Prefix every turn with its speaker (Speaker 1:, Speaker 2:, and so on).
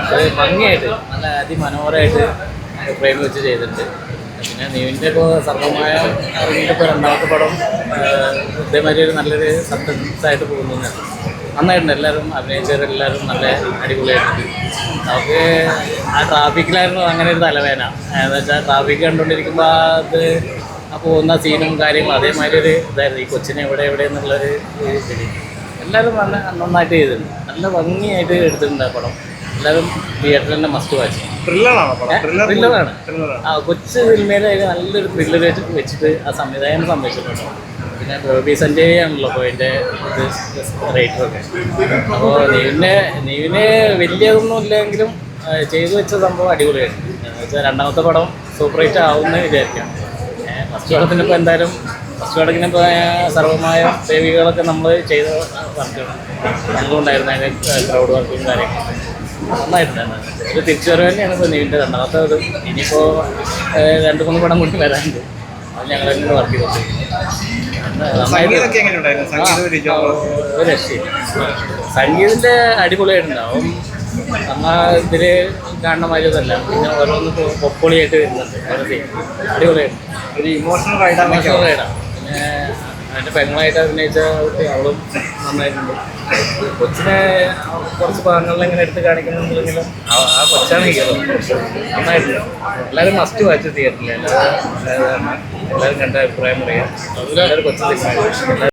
Speaker 1: അത് ഭംഗിയായിട്ട് നല്ല അതിമനോഹരമായിട്ട് ഫ്രെയിം വെച്ച് ചെയ്തിട്ടുണ്ട്. പിന്നെ നീവിൻ്റെ ഇപ്പോൾ സർവമായ ഇറങ്ങിയിട്ട് ഇപ്പോൾ രണ്ടാമത്തെ പടം ഇതേമാതിരി ഒരു നല്ലൊരു സക്സസ് ആയിട്ട് പോകുന്നതാണ്. നന്നായിട്ടുണ്ട്. എല്ലാവരും അഭിനയിച്ചവരെല്ലാവരും നല്ല അടിപൊളിയായിട്ടുണ്ട്. നമുക്ക് ആ ട്രാഫിക്കിലായിരുന്നു അങ്ങനെ ഒരു തലവേദന. എന്ന് വെച്ചാൽ ട്രാഫിക് കണ്ടുകൊണ്ടിരിക്കുമ്പോൾ അത് ആ പോകുന്ന സീനും കാര്യങ്ങളും അതേമാതിരി ഒരു ഇതായിരുന്നു. ഈ കൊച്ചിനെ എവിടെ എന്നുള്ളൊരു ഇതിൽ എല്ലാവരും നന്നായിട്ട് ചെയ്തിട്ടുണ്ട്. നല്ല ഭംഗിയായിട്ട് എടുത്തിട്ടുണ്ട് ആ പടം. എല്ലാവരും തിയേറ്ററിൽ തന്നെ മസ്റ്റ് വാച്ച്. ത്രില്ലറാണ്. ആ കൊച്ചു സിനിമയിൽ നല്ലൊരു ത്രില്ലർ വെച്ചിട്ട് ആ സംവിധായകൻ സംഭവിച്ചിട്ടുണ്ട്. പിന്നെ ബോബി സഞ്ജയ് ആണല്ലോ അപ്പോൾ അതിൻ്റെ റൈറ്ററൊക്കെ. അപ്പോൾ നീവിന് വലിയതൊന്നും ഇല്ലെങ്കിലും ചെയ്തു വെച്ച സംഭവം അടിപൊളിയായിട്ട്. എന്ന് വെച്ചാൽ രണ്ടാമത്തെ പടം സൂപ്പർ ഹിറ്റ് ആവുമെന്ന് വിചാരിക്കാം. ഫസ്റ്റ് പടത്തിനിപ്പോൾ എന്തായാലും ഫസ്റ്റ് പടത്തിനിപ്പോൾ സർവമായ ദേവികളൊക്കെ നമ്മൾ ചെയ്ത വർക്കുകൾ നല്ലുണ്ടായിരുന്നു. അതിൻ്റെ ക്രൗഡ് വർക്കും കാര്യങ്ങളൊക്കെ നന്നായിട്ടുണ്ടായിരുന്നു. ഒരു തിരിച്ചുവരവ് തന്നെയാണ് ഇപ്പോൾ നീവിൻ്റെ രണ്ടാമത്തെ ഇത്. ഇനിയിപ്പോൾ 2-3 പടം കൂടി വരാനുണ്ട്. അത് ഞങ്ങൾ തന്നെ വർക്ക് ചെയ്തിട്ടുണ്ട്. ഒരു രക്ഷയില്ല. സംഗീതത്തിൻ്റെ അടിപൊളിയായിട്ടുണ്ടാവും. ഇതിൽ കാണുന്ന മാതിരി അതല്ല. പിന്നെ ഓരോന്ന് പൊപ്പൊളിയായിട്ട് വരുന്നുണ്ട്. ഓരോ അടിപൊളിയായിട്ട് ഒരു ഇമോഷണൽ റൈഡാണ്. പിന്നെ അതിൻ്റെ പെങ്ങളായിട്ട് അഭിനയിച്ച അവളും നന്നായിട്ടുണ്ട്. കൊച്ചിനെ കുറച്ച് ഭാഗങ്ങളിൽ ഇങ്ങനെ എടുത്ത് കാണിക്കുന്നുണ്ടെങ്കിലും ആ കൊച്ചാണ് ഹീറോ. നന്നായിട്ടുണ്ട്. എല്ലാവരും മസ്റ്റ് വാച്ച് തിയേറ്ററിൽ. എല്ലാവരും കണ്ട അഭിപ്രായം പറയാം. എല്ലാവരും കൊച്ചു